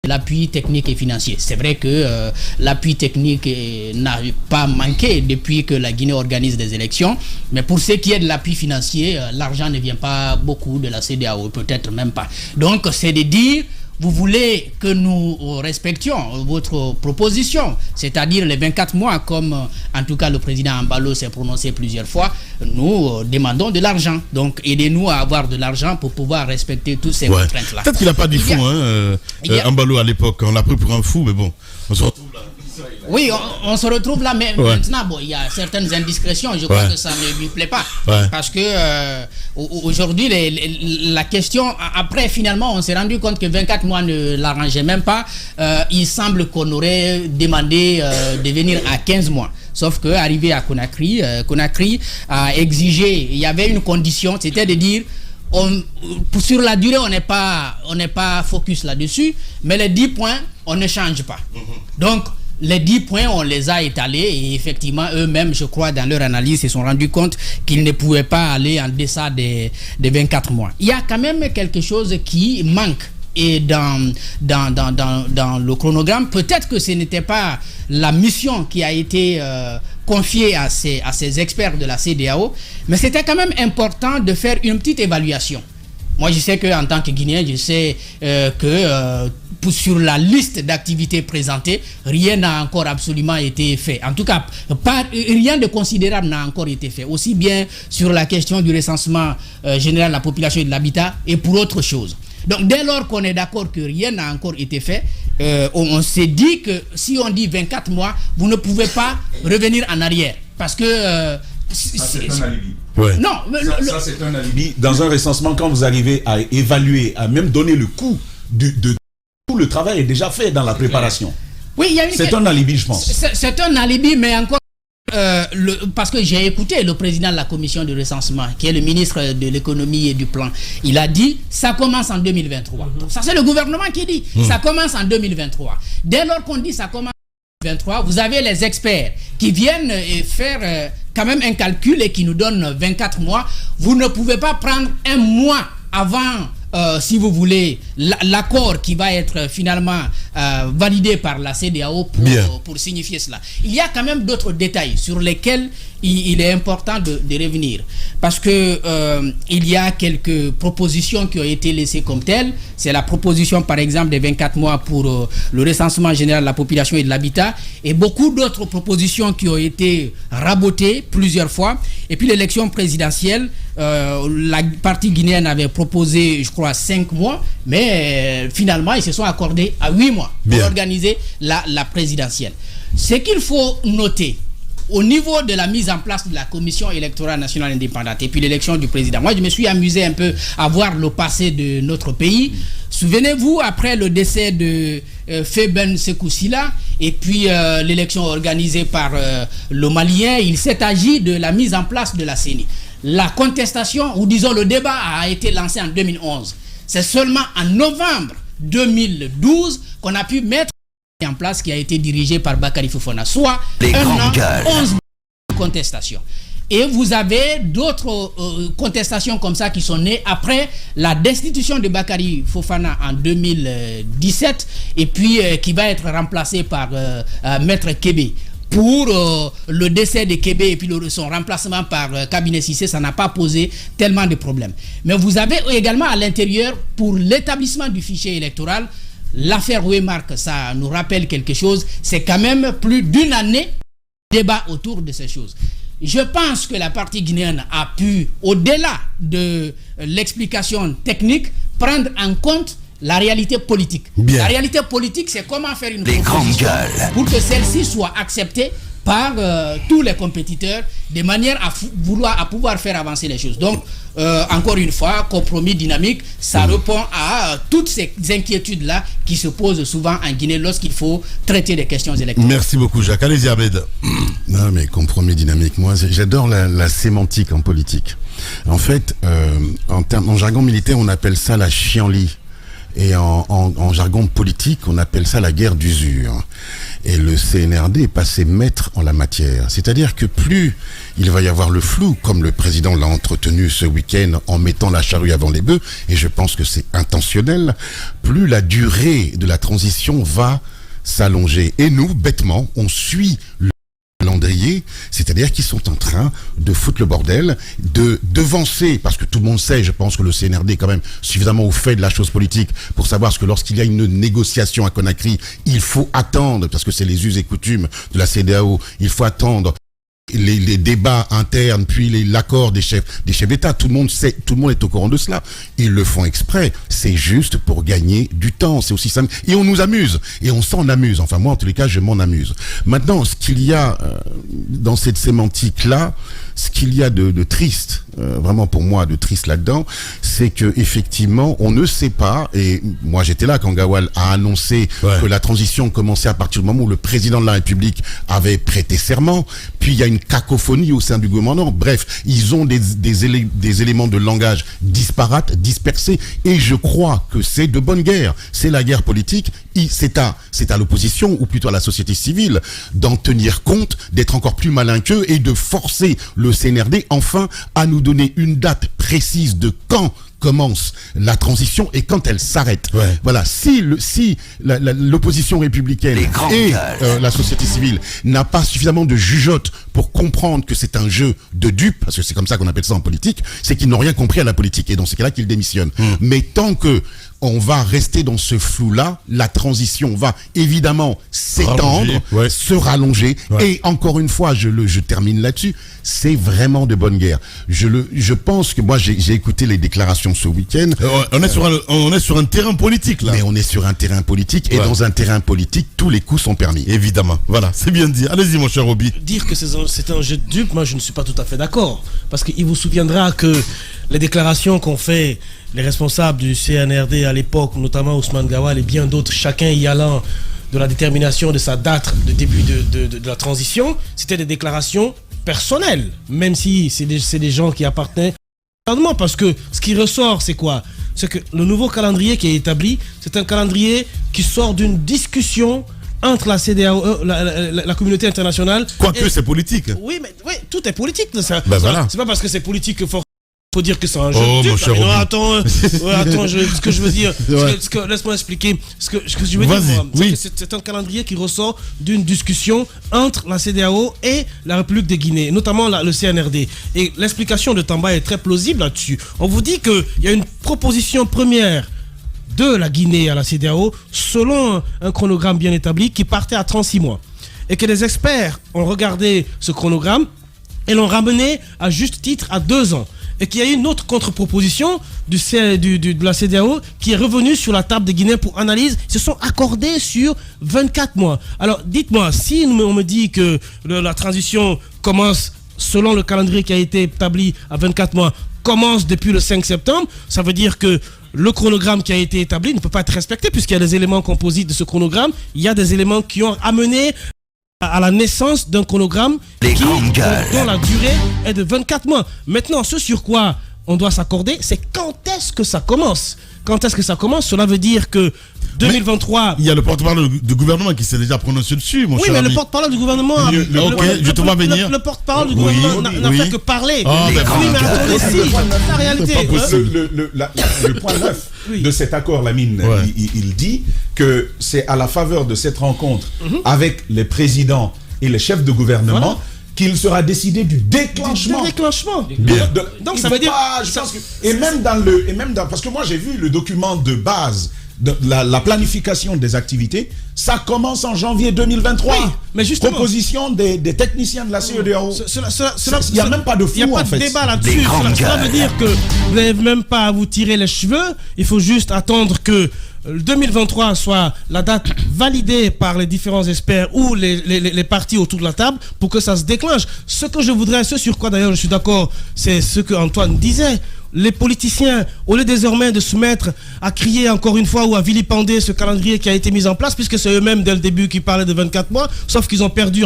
l'appui technique et financier. C'est vrai que l'appui technique n'a pas manqué depuis que la Guinée organise des élections, mais pour ce qui est de l'appui financier, l'argent ne vient pas beaucoup de la CEDEAO, peut-être même pas. Donc c'est de dire, vous voulez que nous respections votre proposition, c'est-à-dire les 24 mois, comme en tout cas le président Ambalo s'est prononcé plusieurs fois, nous demandons de l'argent. Donc aidez-nous à avoir de l'argent pour pouvoir respecter toutes ces contraintes-là. Peut-être qu'il n'a pas dit fou, Ambalo à l'époque, on l'a pris pour un fou, mais bon, on se retrouve là. Oui, on se retrouve là, mais maintenant, il y a certaines indiscrétions, je crois que ça ne lui plaît pas. Parce que aujourd'hui, la question, après finalement, on s'est rendu compte que 24 mois ne l'arrangeait même pas. Il semble qu'on aurait demandé de venir à 15 mois. Sauf qu'arrivé à Conakry, Conakry a exigé, il y avait une condition, c'était de dire, sur la durée, on n'est pas focus là-dessus, mais les 10 points, on ne change pas. Donc, les 10 points, on les a étalés et effectivement, eux-mêmes, je crois, dans leur analyse, se sont rendus compte qu'ils ne pouvaient pas aller en deçà des 24 mois. Il y a quand même quelque chose qui manque. Et dans le chronogramme, peut-être que ce n'était pas la mission qui a été confiée à ces experts de la CEDEAO, mais c'était quand même important de faire une petite évaluation. Moi, je sais qu'en tant que Guinéen, je sais que sur la liste d'activités présentées, rien n'a encore absolument été fait. En tout cas, rien de considérable n'a encore été fait. Aussi bien sur la question du recensement général de la population et de l'habitat et pour autre chose. Donc, dès lors qu'on est d'accord que rien n'a encore été fait, on s'est dit que si on dit 24 mois, vous ne pouvez pas revenir en arrière. Parce que... c'est un alibi. Non, ça c'est un alibi. Dans un recensement, quand vous arrivez à évaluer, à même donner le coût de tout le travail est déjà fait dans la préparation. Oui, c'est un alibi, je pense. C'est un alibi, mais encore parce que j'ai écouté le président de la commission de recensement, qui est le ministre de l'économie et du plan. Il a dit ça commence en 2023. Ça c'est le gouvernement qui dit ça commence en 2023. Dès lors qu'on dit ça commence en 2023, vous avez les experts qui viennent faire quand même un calcul et qui nous donnent 24 mois. Vous ne pouvez pas prendre un mois avant, si vous voulez, l'accord qui va être finalement validé par la CEDEAO pour signifier cela. Il y a quand même d'autres détails sur lesquels il est important de revenir. Parce que il y a quelques propositions qui ont été laissées comme telles. C'est la proposition, par exemple, des 24 mois pour le recensement général de la population et de l'habitat. Et beaucoup d'autres propositions qui ont été rabotées plusieurs fois. Et puis l'élection présidentielle, la partie guinéenne avait proposé, je crois, 5 mois. Mais finalement, ils se sont accordés à 8 mois pour organiser la présidentielle. Ce qu'il faut noter, au niveau de la mise en place de la Commission électorale nationale indépendante et puis l'élection du président, moi je me suis amusé un peu à voir le passé de notre pays. Souvenez-vous, après le décès de Feben Sekoussila et puis l'élection organisée par le Malien, il s'est agi de la mise en place de la CENI. La contestation, ou disons le débat, a été lancé en 2011. C'est seulement en novembre 2012 qu'on a pu mettre en place, qui a été dirigé par Bakary Fofana, soit les 1 an, gueules. 11 contestations. Et vous avez d'autres contestations comme ça qui sont nées après la destitution de Bakary Fofana en 2017 et puis qui va être remplacé par Maître Kébé. Pour le décès de Kébé et puis son remplacement par Cabinet Cissé, ça n'a pas posé tellement de problèmes. Mais vous avez également à l'intérieur, pour l'établissement du fichier électoral, l'affaire Weymark, ça nous rappelle quelque chose. C'est quand même plus d'une année de débat autour de ces choses. Je pense que la partie guinéenne a pu, au-delà de l'explication technique, prendre en compte la réalité politique. La réalité politique, c'est comment faire une proposition pour que celle-ci soit acceptée par tous les compétiteurs de manière à pouvoir faire avancer les choses. Donc, encore une fois, compromis dynamique, ça répond à toutes ces inquiétudes-là qui se posent souvent en Guinée lorsqu'il faut traiter des questions électorales. Merci beaucoup, Jacques. Allez-y, Ahmed. Non, mais compromis dynamique, moi, j'adore la sémantique en politique. En fait, en jargon militaire, on appelle ça la chienlit. Et en jargon politique, on appelle ça la guerre d'usure. Et le CNRD est passé maître en la matière. C'est-à-dire que plus il va y avoir le flou, comme le président l'a entretenu ce week-end en mettant la charrue avant les bœufs, et je pense que c'est intentionnel, plus la durée de la transition va s'allonger. Et nous, bêtement, on suit le calendrier, c'est-à-dire qu'ils sont en train de foutre le bordel, de devancer, parce que tout le monde sait, je pense que le CNRD est quand même suffisamment au fait de la chose politique pour savoir que lorsqu'il y a une négociation à Conakry, il faut attendre, parce que c'est les us et coutumes de la CEDEAO, il faut attendre les débats internes, puis l'accord des chefs d'État. Tout le monde sait, tout le monde est au courant de cela. Ils le font exprès. C'est juste pour gagner du temps. C'est aussi simple. Et on nous amuse. Et on s'en amuse. Enfin, moi, en tous les cas, je m'en amuse. Maintenant, ce qu'il y a dans cette sémantique-là, ce qu'il y a de triste, vraiment pour moi, de triste là-dedans, c'est que effectivement, on ne sait pas, et moi j'étais là quand Gawal a annoncé que la transition commençait à partir du moment où le président de la République avait prêté serment, puis il y a une cacophonie au sein du gouvernement. Bref, ils ont des éléments de langage disparates, dispersés, et je crois que c'est de bonne guerre. C'est la guerre politique, c'est à l'opposition, ou plutôt à la société civile, d'en tenir compte, d'être encore plus malin qu'eux, et de forcer le CNRD enfin à nous donner une date précise de quand commence la transition et quand elle s'arrête. Voilà, si l'opposition républicaine et la société civile n'a pas suffisamment de jugeote pour comprendre que c'est un jeu de dupes, parce que c'est comme ça qu'on appelle ça en politique, c'est qu'ils n'ont rien compris à la politique, et dans ces cas-là qu'ils démissionnent. Mais tant que on va rester dans ce flou-là, la transition va évidemment s'étendre, se rallonger, et encore une fois, je termine là-dessus, c'est vraiment de bonne guerre. Je pense que moi, j'ai écouté les déclarations ce week-end. On est sur un terrain politique, là. Mais on est sur un terrain politique, et dans un terrain politique, tous les coups sont permis. Évidemment, voilà, c'est bien dit. Allez-y, mon cher Roby. Dire que c'est un jeu de dupes, moi, je ne suis pas tout à fait d'accord. Parce qu'il vous souviendra que les déclarations qu'ont fait les responsables du CNRD à l'époque, notamment Ousmane Gawal et bien d'autres, chacun y allant de la détermination de sa date de début de la transition, c'était des déclarations personnelles, même si c'est des gens qui appartenaient au gouvernement, parce que ce qui ressort, c'est quoi? C'est que le nouveau calendrier qui est établi, c'est un calendrier qui sort d'une discussion entre la CEDEAO, la communauté internationale. Quoique c'est politique. Oui, mais tout est politique. Voilà. C'est pas parce que c'est politique que faut dire que c'est un jeu de dupe. Non, attends, ce que je veux dire, laisse-moi expliquer. Ce que je veux dire, moi, c'est un calendrier qui ressort d'une discussion entre la CEDEAO et la République de Guinée, notamment le CNRD. Et l'explication de Tamba est très plausible là-dessus. On vous dit qu'il y a une proposition première de la Guinée à la CEDEAO selon un chronogramme bien établi qui partait à 36 mois. Et que les experts ont regardé ce chronogramme et l'ont ramené à juste titre à 2 ans. Et qu'il y a eu une autre contre-proposition de la CEDEAO qui est revenue sur la table des Guinéens pour analyse. Ils se sont accordés sur 24 mois. Alors, dites-moi, si on me dit que la transition commence selon le calendrier qui a été établi à 24 mois, commence depuis le 5 septembre, ça veut dire que le chronogramme qui a été établi ne peut pas être respecté puisqu'il y a des éléments composites de ce chronogramme. Il y a des éléments qui ont amené à la naissance d'un chronogramme dont la durée est de 24 mois. Maintenant, ce sur quoi on doit s'accorder, c'est quand est-ce que ça commence. Quand est-ce que ça commence? Cela veut dire que 2023... Il y a le porte-parole du gouvernement qui s'est déjà prononcé dessus, mon cher ami. Oui, mais le porte-parole du gouvernement... je te vois venir. Le porte-parole du gouvernement n'a fait que parler. Oui, mais attendez, si, la réalité... Le point 9 de cet accord, Lamine, il dit que c'est à la faveur de cette rencontre avec les présidents et les chefs de gouvernement qu'il sera décidé du déclenchement. Donc ça veut dire... Parce que moi j'ai vu le document de base de la planification des activités, ça commence en janvier 2023. Oui, mais justement, proposition des techniciens de la CEDEAO. Il n'y a même pas de flou, en fait. Il n'y a pas de débat là-dessus. Cela veut dire que vous n'avez même pas à vous tirer les cheveux. Il faut juste attendre que 2023 soit la date validée par les différents experts ou les partis autour de la table pour que ça se déclenche. Ce que je voudrais, ce sur quoi d'ailleurs je suis d'accord, c'est ce que Antoine disait. Les politiciens, au lieu désormais de se mettre à crier encore une fois ou à vilipender ce calendrier qui a été mis en place, puisque c'est eux-mêmes dès le début qui parlaient de 24 mois, sauf qu'ils ont perdu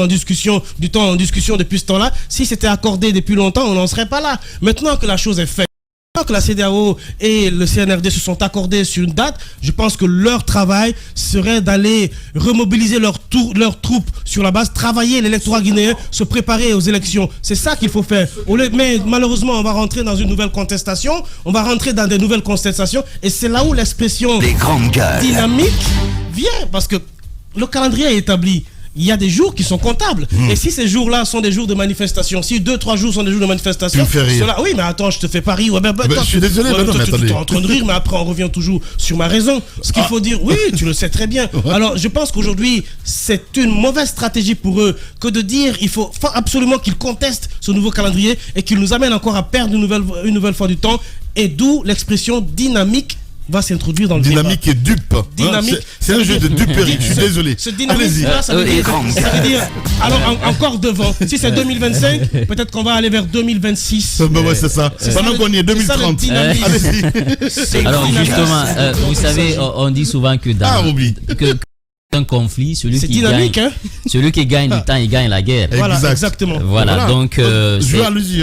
du temps en discussion depuis ce temps-là. Si c'était accordé depuis longtemps, on n'en serait pas là. Maintenant que la chose est faite, que la CEDEAO et le CNRD se sont accordés sur une date, je pense que leur travail serait d'aller remobiliser leurs troupes sur la base, travailler l'électorat guinéen, se préparer aux élections. C'est ça qu'il faut faire. Mais malheureusement, on va rentrer dans une nouvelle contestation, on va rentrer dans des nouvelles contestations, et c'est là où l'expression dynamique vient, parce que le calendrier est établi. Il y a des jours qui sont comptables. Et si ces jours-là sont des jours de manifestation, si 2-3 jours sont des jours de manifestation, oui, mais attends, je te fais pas rire. Je suis désolé, tu es en train de rire, mais après on revient toujours sur ma raison. Ce qu'il faut dire, oui, tu le sais très bien. Alors, je pense qu'aujourd'hui, c'est une mauvaise stratégie pour eux que de dire il faut absolument qu'ils contestent ce nouveau calendrier et qu'ils nous amènent encore à perdre une nouvelle fois du temps. Et d'où l'expression dynamique va s'introduire dans le dynamique et dupe. Dynamique. C'est un jeu de duperie, je suis désolé. Ce dynamique-là, ça veut dire alors encore devant. Si c'est 2025, peut-être qu'on va aller vers 2026. Ouais, c'est ça. Pendant qu'on y est 2030. Allez-y. Alors justement, vous savez, on dit souvent que dans un conflit, celui qui gagne du temps, il gagne la guerre. Voilà, exactement. Voilà, donc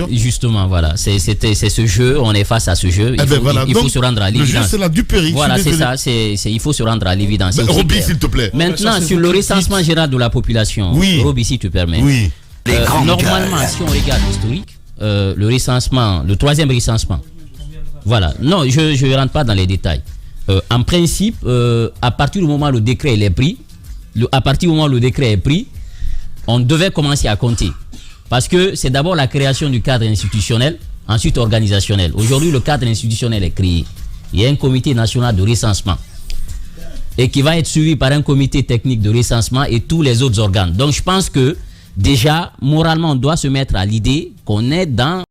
justement, voilà, c'est ce jeu, on est face à ce jeu. Il faut se rendre à l'évidence. Le jeu, c'est la duperie. Voilà, c'est ça. Il faut se rendre à l'évidence. Roby, s'il te plaît. Maintenant, sur le recensement général de la population, Roby, si tu permets. Oui. Normalement, si on regarde l'historique, le recensement, le troisième recensement. Voilà. Non, je ne rentre pas dans les détails. En principe, à partir du moment où le décret est pris, on devait commencer à compter. Parce que c'est d'abord la création du cadre institutionnel, ensuite organisationnel. Aujourd'hui, le cadre institutionnel est créé. Il y a un comité national de recensement et qui va être suivi par un comité technique de recensement et tous les autres organes. Donc, je pense que déjà, moralement, on doit se mettre à l'idée qu'on est dans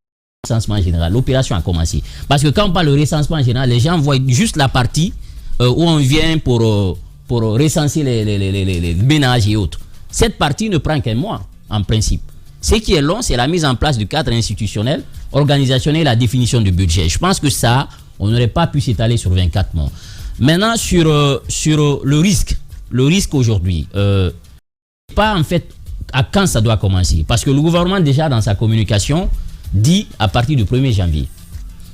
recensement général. L'opération a commencé. Parce que quand on parle de recensement général, les gens voient juste la partie où on vient pour recenser les ménages et autres. Cette partie ne prend qu'un mois, en principe. Ce qui est long, c'est la mise en place du cadre institutionnel, organisationnel et la définition du budget. Je pense que ça, on n'aurait pas pu s'étaler sur 24 mois. Maintenant, sur le risque aujourd'hui, pas en fait à quand ça doit commencer. Parce que le gouvernement, déjà dans sa communication, dit à partir du 1er janvier.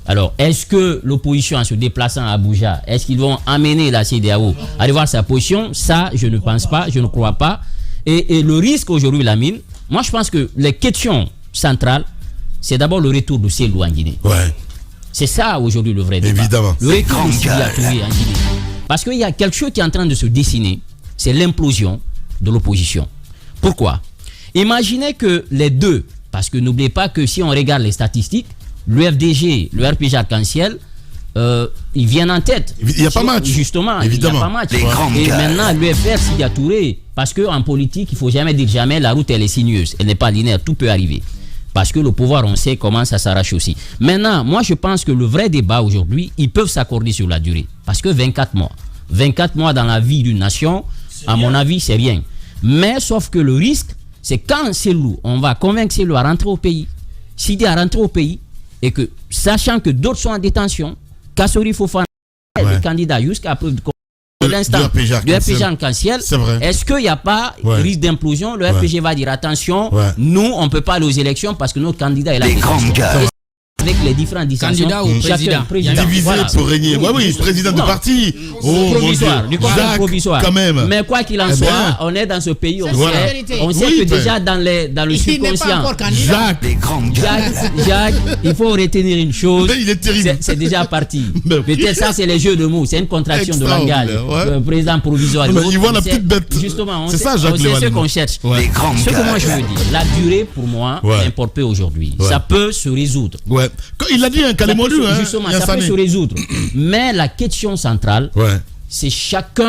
Alors, est-ce que l'opposition, en se déplaçant à Abuja, est-ce qu'ils vont amener la CEDEAO à revoir sa position? Ça, je ne pense pas, je ne crois pas. Et le risque aujourd'hui, Lamine, moi je pense que les questions centrales, c'est d'abord le retour de Cellou en Guinée. Ouais. C'est ça aujourd'hui le vrai débat. Évidemment. Le retour de Sidi Touré en Guinée. Parce qu'il y a quelque chose qui est en train de se dessiner, c'est l'implosion de l'opposition. Pourquoi? Imaginez que les deux, parce que n'oubliez pas que si on regarde les statistiques, l'UFDG, le RPG Arc-en-Ciel, ils viennent en tête. Il n'y a pas match. Justement, évidemment. Il n'y a pas match. Et maintenant, l'UFR, Sidi Touré, parce qu'en politique, il ne faut jamais dire jamais, la route elle est sinueuse, elle n'est pas linéaire, tout peut arriver. Parce que le pouvoir, on sait comment ça s'arrache aussi. Maintenant, moi je pense que le vrai débat aujourd'hui, ils peuvent s'accorder sur la durée. Parce que 24 mois dans la vie d'une nation, à mon avis, c'est rien. Mais sauf que le risque, c'est quand Cellou, on va convaincre Cellou à rentrer au pays. Sidi à rentrer au pays, et que, sachant que d'autres sont en détention, Kassori Fofana, les candidats jusqu'à preuve de l'instant du RPG Arc-en-Ciel, est-ce qu'il n'y a pas risque d'implosion? Le RPG va dire attention, nous on ne peut pas aller aux élections parce que notre candidat est là. Avec les différents candidats ou présidents divisé pour régner. Oui, président du parti. Provisoire. Quand même. Mais quoi qu'il en soit, on est dans ce pays, on sait que déjà dans le subconscient, Jacques, il faut retenir une chose. Il est terrible. C'est déjà parti. Peut-être ça, c'est les jeux de mots, c'est une contraction de langage. Président provisoire. Il voit la petite bête. Justement, c'est ça, Jacques. C'est ce qu'on cherche. Ce que moi je veux dire, la durée pour moi n'importe peu aujourd'hui. Ça peut se résoudre. Il a dit un calémolu. Justement, ça peut se résoudre. Mais la question centrale, c'est chaque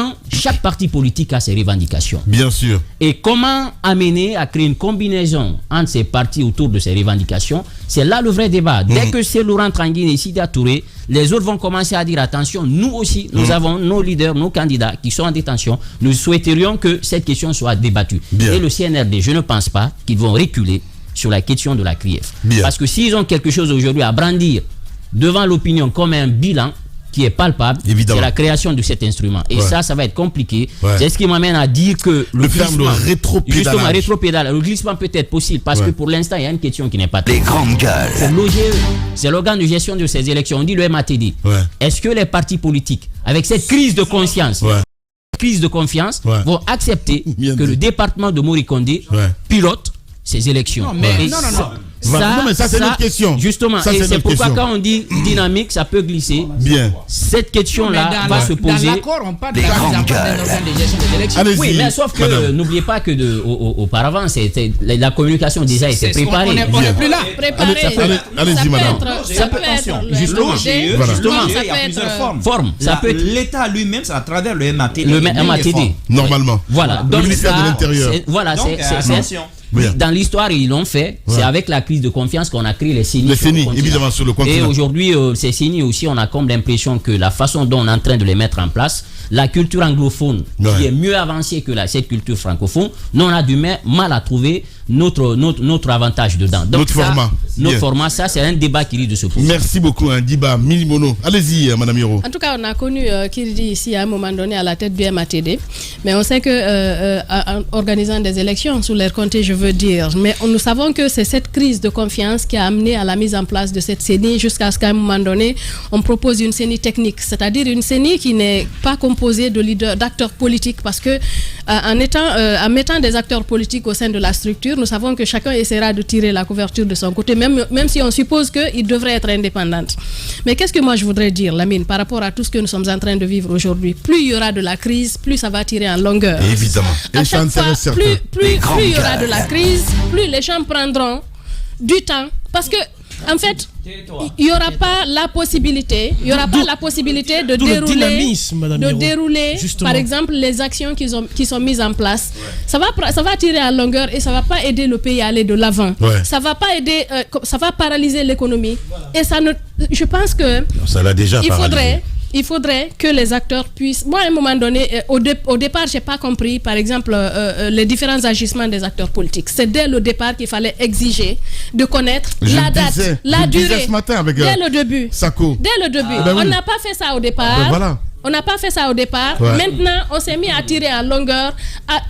parti politique a ses revendications. Bien sûr. Et comment amener à créer une combinaison entre ces partis autour de ces revendications, c'est là le vrai débat. Dès que c'est Laurent Tanguy et Sidi Touré, les autres vont commencer à dire attention, nous aussi, nous avons nos leaders, nos candidats qui sont en détention. Nous souhaiterions que cette question soit débattue. Bien. Et le CNRD, je ne pense pas qu'ils vont reculer sur la question de la CRIEF. Parce que s'ils ont quelque chose aujourd'hui à brandir devant l'opinion comme un bilan qui est palpable, c'est la création de cet instrument. Et ça va être compliqué. C'est ce qui m'amène à dire que le glissement, justement, rétropédalage, le glissement peut être possible parce que pour l'instant, il y a une question qui n'est pas Les grandes gueules. C'est l'OGE, c'est l'organe de gestion de ces élections. On dit le MATD. Est-ce que les partis politiques, avec cette crise de conscience, vont accepter que le département de Morikonde pilote ces élections? Non, mais ça, c'est notre question. Justement, ça, et c'est pourquoi quand on dit dynamique, ça peut glisser. Bien. Cette question-là va se poser. Dans l'accord, on parle de la mise en place d'un organe de gestion des élections. Oui, mais sauf que n'oubliez pas que auparavant, la communication déjà était préparée. On n'est plus là. Allez-y, madame. Ça peut être justement, il y a plusieurs formes. L'État lui-même, c'est à travers le MATD. Le MATD. Normalement. Voilà. Le ministère de l'Intérieur. Voilà, dans l'histoire, ils l'ont fait. C'est avec la crise de confiance qu'on a créé les CENI. Les CENI, évidemment, sur le continent. Et aujourd'hui, ces CENI aussi, on a comme l'impression que la façon dont on est en train de les mettre en place, la culture anglophone, qui est mieux avancée que cette culture francophone, nous, on a du mal à trouver notre avantage dedans. Donc notre format, ça, c'est un débat qui risque de se poser. Merci beaucoup, Diba Milimono. Allez-y, Madame Hiro. En tout cas, on a connu Kiridi ici à un moment donné à la tête du MATD, mais on sait que en organisant des élections sous l'air compté, je veux dire, mais nous savons que c'est cette crise de confiance qui a amené à la mise en place de cette CENI jusqu'à ce qu'à un moment donné, on propose une CENI technique, c'est-à-dire une CENI qui n'est pas composée de leaders, d'acteurs politiques, parce que en mettant des acteurs politiques au sein de la structure, nous savons que chacun essaiera de tirer la couverture de son côté, même si on suppose qu'il devrait être indépendante. Mais qu'est-ce que moi je voudrais dire, Lamine, par rapport à tout ce que nous sommes en train de vivre aujourd'hui? Plus il y aura de la crise, plus ça va tirer en longueur. Évidemment. À chaque fois, plus il y aura de la crise, plus les gens prendront du temps, parce que en fait, il n'y aura pas la possibilité, de dérouler, par exemple, les actions qui sont mises en place. Ça va tirer en longueur et ça va pas aider le pays à aller de l'avant. Ça va pas aider, ça va paralyser l'économie. Et je pense que ça l'a déjà paralysé. Il faudrait que les acteurs puissent... Moi, à un moment donné, au départ, je n'ai pas compris, par exemple, les différents agissements des acteurs politiques. C'est dès le départ qu'il fallait exiger de connaître la date, la durée. Ce matin avec dès le début. Sako. Dès le début. On n'a pas fait ça au départ. On n'a pas fait ça au départ. Maintenant, on s'est mis à tirer en longueur,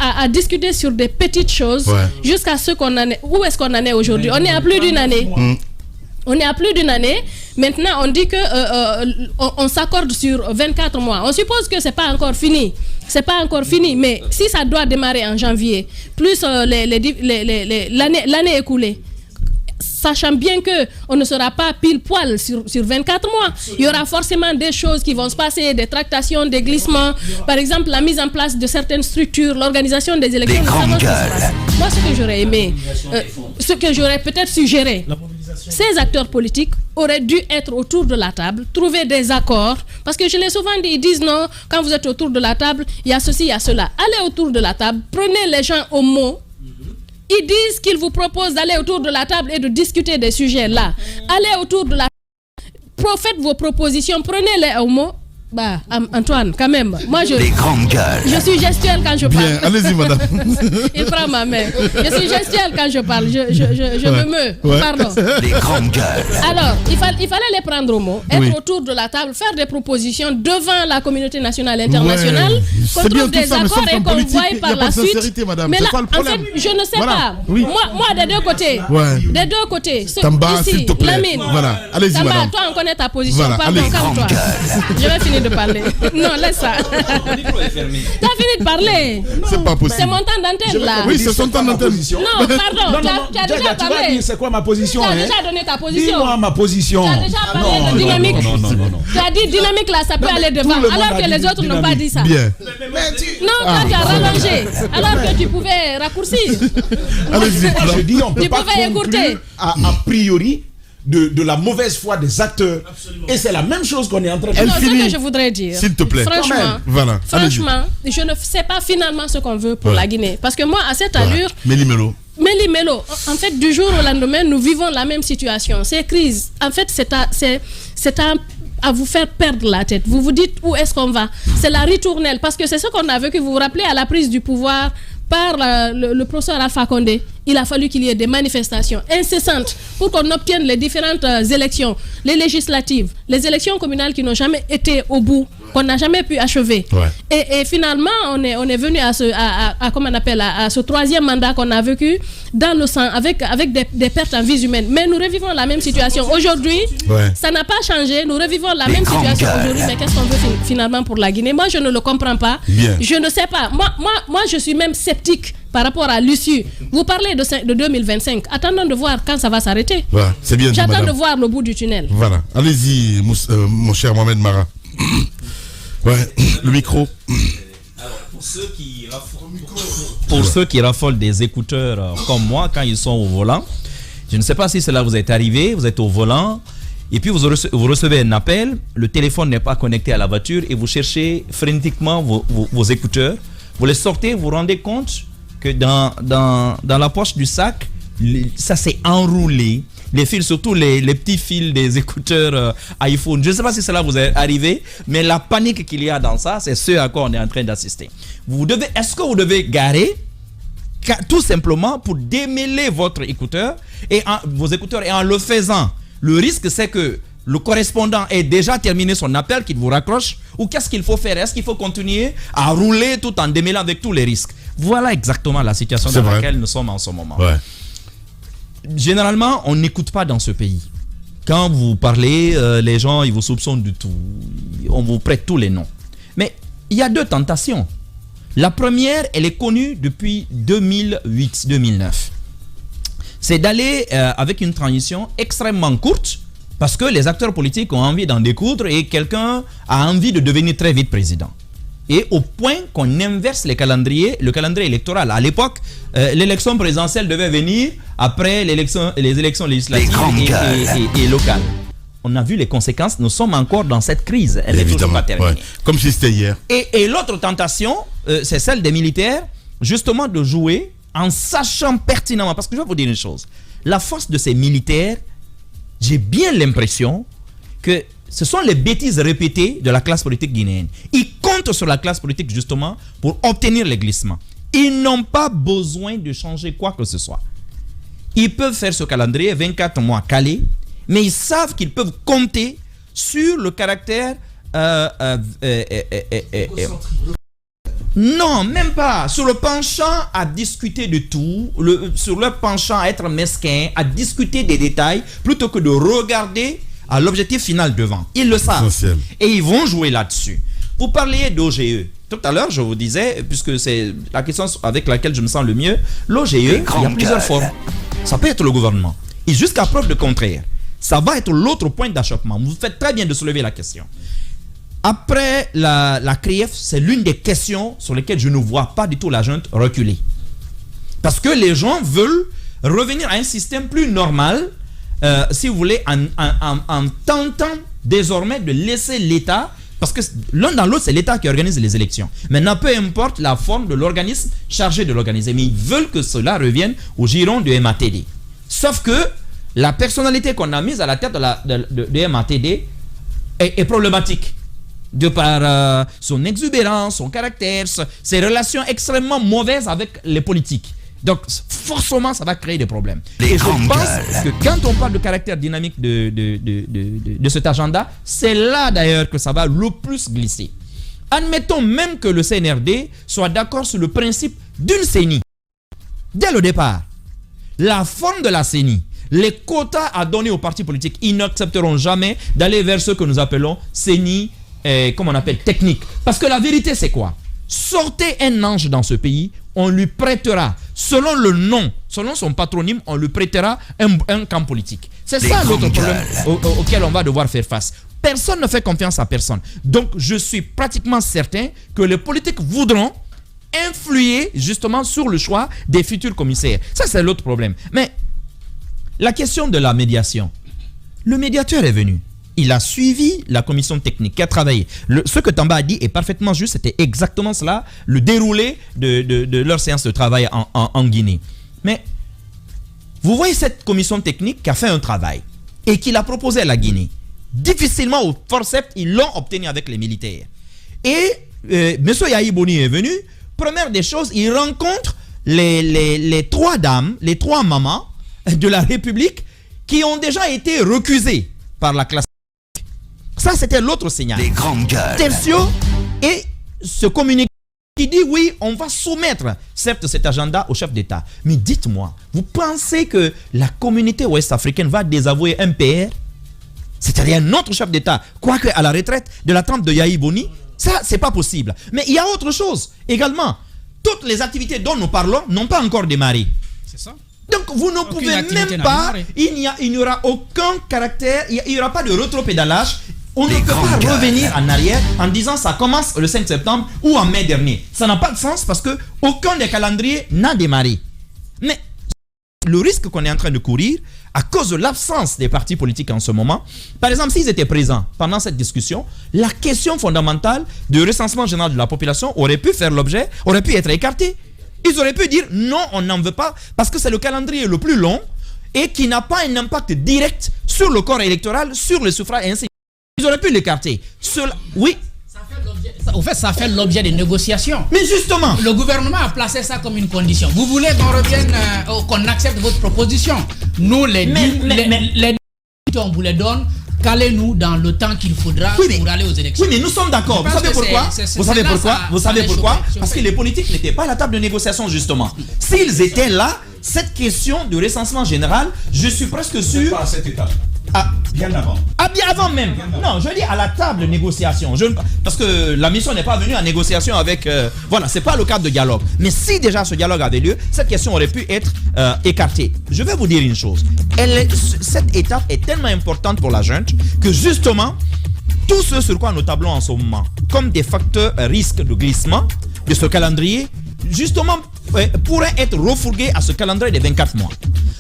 à discuter sur des petites choses jusqu'à ce qu'on en est... Où est-ce qu'on en est aujourd'hui? On est à plus d'une année. On est à plus d'une année. Maintenant, on dit que on s'accorde sur 24 mois. On suppose que c'est pas encore fini. C'est pas encore fini. Mais si ça doit démarrer en janvier, plus l'année écoulée, sachant bien que on ne sera pas pile poil sur 24 mois, il y aura forcément des choses qui vont se passer, des tractations, des glissements. Par exemple, la mise en place de certaines structures, l'organisation des élections. Moi, ce que j'aurais aimé, ce que j'aurais peut-être suggéré, ces acteurs politiques auraient dû être autour de la table, trouver des accords, parce que je l'ai souvent dit, ils disent non, quand vous êtes autour de la table, il y a ceci, il y a cela. Allez autour de la table, prenez les gens au mot. Ils disent qu'ils vous proposent d'aller autour de la table et de discuter des sujets là. Allez autour de la table, faites vos propositions, prenez-les au mot. Bah, Antoine, quand même, moi je suis gestuelle quand je parle. Bien, allez-y madame. Il prend ma main. Je suis gestuelle quand je parle. Je me meus. Pardon. Les grandes gueules. Alors, il fallait les prendre au mot, être autour de la table, faire des propositions devant la communauté nationale et internationale, qu'on trouve des accords et qu'on voie par la suite. Mais là, en fait, je ne sais pas. Moi, des deux côtés. Des deux côtés. Tamba, s'il te plaît. Lamine. Voilà, allez-y madame. Toi, on connaît ta position. Pardon, calme-toi. Je vais finir de parler. Non, laisse ça. T'as fini de parler. C'est pas possible. C'est mon temps d'antenne là. Oui, c'est son temps d'antenne. Non, pardon. Tu as déjà parlé. C'est quoi ma position? Tu as déjà donné ta position. Dis-moi ma position. Tu as déjà parlé de dynamique. Tu as dit dynamique là, ça peut aller devant. Alors que les autres n'ont pas dit ça. Bien. Non, toi tu as rallongé. Alors que tu pouvais raccourcir. Je dis, on peut pas conclure a priori de la mauvaise foi des acteurs. Absolument. Et c'est la même chose qu'on est en train de faire. Ce que je voudrais dire, s'il te plaît, franchement, je ne sais pas finalement ce qu'on veut pour la Guinée. Parce que moi, à cette allure, Méli-Mélo, en fait, du jour au lendemain, nous vivons la même situation. Ces crises, en fait, c'est à vous faire perdre la tête. Vous vous dites où est-ce qu'on va. C'est la ritournelle. Parce que c'est ce qu'on a vécu, vous vous rappelez, à la prise du pouvoir par le professeur Alpha Condé. il a fallu qu'il y ait des manifestations incessantes pour qu'on obtienne les différentes élections, les législatives, les élections communales qui n'ont jamais été au bout, qu'on n'a jamais pu achever. Et finalement, on est venu à ce troisième mandat qu'on a vécu dans le sang, avec des pertes en vies humaines. Mais nous revivons la même situation. Aujourd'hui, ça n'a pas changé. Nous revivons la même situation aujourd'hui. Mais qu'est-ce qu'on veut finalement pour la Guinée? Moi, je ne le comprends pas. Je ne sais pas. Moi, je suis même sceptique par rapport à l'issue. Vous parlez de 2025. Attendons de voir quand ça va s'arrêter. C'est bien. J'attends de voir le bout du tunnel. Voilà. Allez-y, mon cher Mohamed Mara. Le micro. Alors, pour ceux qui raffolent des écouteurs comme moi quand ils sont au volant, je ne sais pas si cela vous est arrivé, vous êtes au volant et puis vous recevez un appel, le téléphone n'est pas connecté à la voiture et vous cherchez frénétiquement vos écouteurs, vous les sortez, vous vous rendez compte que dans la poche du sac, ça s'est enroulé. Les fils, surtout les petits fils des écouteurs iPhone. Je ne sais pas si cela vous est arrivé, mais la panique qu'il y a dans ça, c'est ce à quoi on est en train d'assister. Est-ce que vous devez garer tout simplement pour démêler votre écouteur vos écouteurs, et en le faisant, le risque c'est que le correspondant ait déjà terminé son appel, qu'il vous raccroche, ou qu'est-ce qu'il faut faire? Est-ce qu'il faut continuer à rouler tout en démêlant avec tous les risques? Voilà exactement la situation dans laquelle nous sommes en ce moment. Généralement, on n'écoute pas dans ce pays. Quand vous parlez, les gens, ils vous soupçonnent du tout. On vous prête tous les noms. Mais il y a deux tentations. La première, elle est connue depuis 2008-2009. C'est d'aller avec une transition extrêmement courte, parce que les acteurs politiques ont envie d'en découdre et quelqu'un a envie de devenir très vite président. Et au point qu'on inverse le calendrier électoral. À l'époque, l'élection présidentielle devait venir après les élections législatives et locales. On a vu les conséquences, nous sommes encore dans cette crise. Elle n'est toujours pas terminée. Comme si c'était hier. Et l'autre tentation, c'est celle des militaires, justement de jouer en sachant pertinemment, parce que je vais vous dire une chose, la force de ces militaires, j'ai bien l'impression que ce sont les bêtises répétées de la classe politique guinéenne. Ils comptent sur la classe politique justement pour obtenir les glissements. Ils n'ont pas besoin de changer quoi que ce soit. Ils peuvent faire ce calendrier 24 mois calé, mais ils savent qu'ils peuvent compter sur le caractère... non, même pas. Sur le penchant à discuter de tout, sur le penchant à être mesquin, à discuter des détails, plutôt que de regarder à l'objectif final devant. Ils le savent. Et ils vont jouer là-dessus. Vous parliez d'OGE. Tout à l'heure, je vous disais, puisque c'est la question avec laquelle je me sens le mieux, l'OGE, il y a plusieurs formes. Ça peut être le gouvernement. Et jusqu'à preuve de contraire, ça va être l'autre point d'achoppement. Vous faites très bien de soulever la question. Après la CRIEF, c'est l'une des questions sur lesquelles je ne vois pas du tout la junte reculer. Parce que les gens veulent revenir à un système plus normal, si vous voulez, en tentant désormais de laisser l'État, parce que l'un dans l'autre, c'est l'État qui organise les élections. Maintenant, peu importe la forme de l'organisme chargé de l'organiser, mais ils veulent que cela revienne au giron du MATD. Sauf que la personnalité qu'on a mise à la tête de MATD est problématique. De par son exubérance, son caractère, ses relations extrêmement mauvaises avec les politiques. Donc, forcément, ça va créer des problèmes. Et je pense que quand on parle de caractère dynamique de cet agenda, c'est là d'ailleurs que ça va le plus glisser. Admettons même que le CNRD soit d'accord sur le principe d'une CENI. Dès le départ, la forme de la CENI, les quotas à donner aux partis politiques, ils n'accepteront jamais d'aller vers ce que nous appelons CENI, comme on appelle technique. Parce que la vérité, c'est quoi? Sortez un ange dans ce pays, on lui prêtera, selon le nom, selon son patronyme, on lui prêtera un camp politique. C'est ça l'autre problème auquel on va devoir faire face. Personne ne fait confiance à personne. Donc, je suis pratiquement certain que les politiques voudront influer justement sur le choix des futurs commissaires. Ça, c'est l'autre problème. Mais la question de la médiation, le médiateur est venu. Il a suivi la commission technique qui a travaillé. Ce que Tamba a dit est parfaitement juste. C'était exactement cela, le déroulé de leur séance de travail en Guinée. Mais vous voyez cette commission technique qui a fait un travail et qui l'a proposé à la Guinée. Difficilement au forceps, ils l'ont obtenu avec les militaires. Et M. Yahi Boni est venu. Première des choses, il rencontre les trois dames, les trois mamans de la République qui ont déjà été recusées par la classe. Ça, c'était l'autre signal. Les grandes gueules. Tertio et ce communiqué qui dit oui, on va soumettre certes cet agenda au chef d'État. Mais dites-moi, vous pensez que la communauté ouest-africaine va désavouer un PR, c'est-à-dire un autre chef d'État, quoique à la retraite de la trempe de Yahi Boni? Ça, c'est pas possible. Mais il y a autre chose également. Toutes les activités dont nous parlons n'ont pas encore démarré. C'est ça. Donc vous ne pouvez même pas, il n'y aura aucun caractère, il n'y aura pas de rétropédalage. On ne peut pas revenir en arrière en disant ça commence le 5 septembre ou en mai dernier. Ça n'a pas de sens parce que aucun des calendriers n'a démarré. Mais le risque qu'on est en train de courir, à cause de l'absence des partis politiques en ce moment, par exemple, s'ils étaient présents pendant cette discussion, la question fondamentale du recensement général de la population aurait pu faire l'objet, aurait pu être écartée. Ils auraient pu dire non, on n'en veut pas parce que c'est le calendrier le plus long et qui n'a pas un impact direct sur le corps électoral, sur le suffrage et ainsi. Ils auraient pu l'écarter. Oui. Au fait, ça fait l'objet des négociations. Mais justement, le gouvernement a placé ça comme une condition. Vous voulez qu'on revienne, qu'on accepte votre proposition. Nous, les on vous les donne. Calez-nous dans le temps qu'il faudra pour aller aux élections. Oui, mais nous sommes d'accord. Vous savez pourquoi? Vous savez pourquoi? Parce que les politiques n'étaient pas à la table de négociation, justement. S'ils étaient là, cette question de recensement général, je suis presque sûr. Pas à cette étape. Bien avant. Bien avant même. Non, je dis à la table de négociation. Parce que la mission n'est pas venue en négociation avec... voilà, c'est pas le cadre de dialogue. Mais si déjà ce dialogue avait lieu, cette question aurait pu être écartée. Je vais vous dire une chose. Cette étape est tellement importante pour la junte que justement, tout ce sur quoi nous tablons en ce moment, comme des facteurs risques de glissement de ce calendrier, justement, pourrait être refourgué à ce calendrier des 24 mois.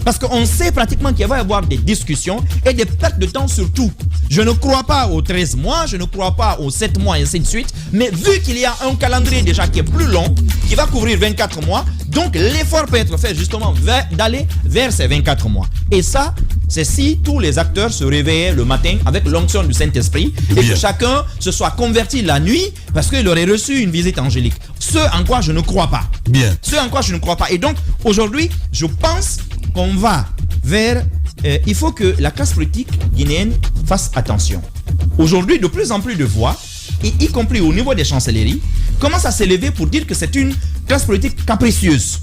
Parce qu'on sait pratiquement qu'il va y avoir des discussions et des pertes de temps surtout. Je ne crois pas aux 13 mois, je ne crois pas aux 7 mois et ainsi de suite. Mais vu qu'il y a un calendrier déjà qui est plus long, qui va couvrir 24 mois, donc l'effort peut être fait justement d'aller vers ces 24 mois. Et ça, c'est si tous les acteurs se réveillaient le matin avec l'onction du Saint-Esprit et que chacun se soit converti la nuit parce qu'il aurait reçu une visite angélique. Ce en quoi je ne crois pas. Ce en quoi je ne crois pas. Et donc, aujourd'hui, je pense qu'on va vers... il faut que la classe politique guinéenne fasse attention. Aujourd'hui, de plus en plus de voix, et y compris au niveau des chancelleries, commencent à s'élever pour dire que c'est une classe politique capricieuse.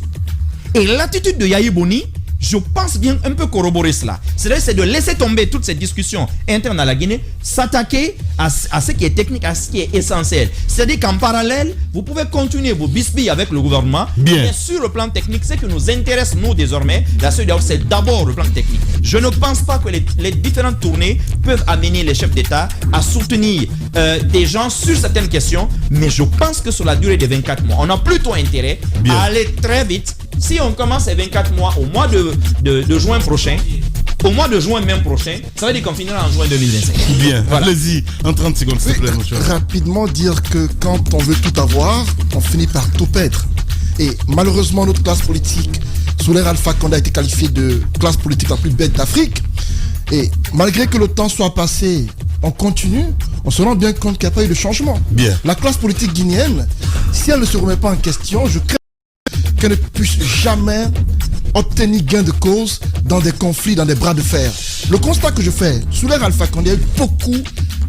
Et l'attitude de Yahi Boni, je pense bien un peu corroborer cela. C'est de laisser tomber toutes ces discussions internes à la Guinée, s'attaquer à ce qui est technique, à ce qui est essentiel. C'est-à-dire qu'en parallèle, vous pouvez continuer vos bisbilles avec le gouvernement, mais sur le plan technique, ce qui nous intéresse, nous, désormais, c'est d'abord le plan technique. Je ne pense pas que les différentes tournées peuvent amener les chefs d'État à soutenir des gens sur certaines questions, mais je pense que sur la durée des 24 mois, on a plutôt intérêt à aller très vite. Si on commence les 24 mois au mois de juin prochain, au mois de juin même prochain, ça veut dire qu'on finira en juin 2025. Bien, voilà. Allez-y, en 30 secondes, s'il te plaît, monsieur. Rapidement dire que quand on veut tout avoir, on finit par tout perdre. Et malheureusement, notre classe politique, sous l'ère Alpha Condé, a été qualifiée de classe politique la plus bête d'Afrique. Et malgré que le temps soit passé, on continue, on se rend bien compte qu'il n'y a pas eu de changement. La classe politique guinéenne, si elle ne se remet pas en question, je crains qu'elle ne puisse jamais obtenir gain de cause dans des conflits, dans des bras de fer. Le constat que je fais, sous l'ère Alpha Condé, il y a eu beaucoup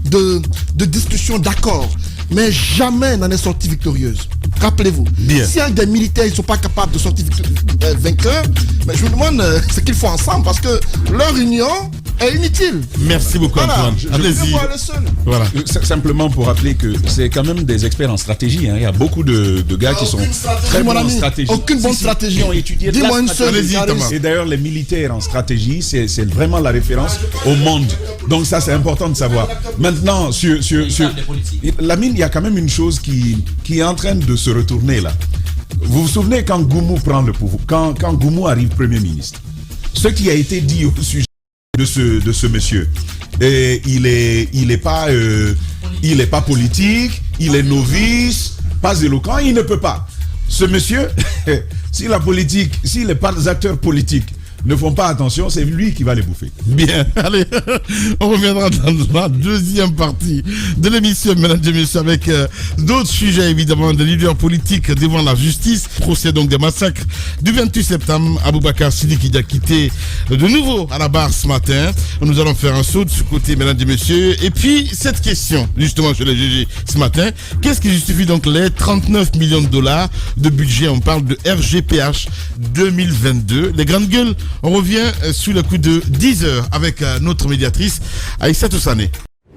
de discussions, d'accords, mais jamais n'en est sorti victorieuse. Rappelez-vous, si avec des militaires, ils ne sont pas capables de sortir vainqueurs, je vous demande ce qu'ils font ensemble, parce que leur union est inutile. Merci beaucoup, Antoine. Allez-y. Voilà. Simplement pour rappeler que c'est quand même des experts en stratégie. Il y a beaucoup de gars qui sont très bons en stratégie. Aucune bonne stratégie. Dis-moi une seule. Et d'ailleurs, les militaires en stratégie, c'est vraiment la référence au monde. Donc ça, c'est important de savoir. Maintenant, sur Lamine, il y a quand même une chose qui est en train de se retourner là. Vous vous souvenez quand Goumou prend le pouvoir, quand Goumou arrive Premier ministre, ce qui a été dit au sujet de ce monsieur, et il est pas politique, il est novice, pas éloquent, il ne peut pas. Ce monsieur, si les acteurs politiques ne font pas attention, c'est lui qui va les bouffer. Bien, allez, on reviendra dans la deuxième partie de l'émission, mesdames et messieurs, avec d'autres sujets, évidemment, des leaders politiques devant la justice. Procès donc des massacres du 28 septembre. Aboubacar Sidiki a quitté de nouveau à la barre ce matin. Nous allons faire un saut de ce côté, mesdames et messieurs. Et puis, cette question, justement, chez les GG ce matin, qu'est-ce qui justifie donc les 39 millions de dollars de budget? On parle de RGPH 2022. Les grandes gueules, on revient sous le coup de 10 heures avec notre médiatrice Aïssa Toussané.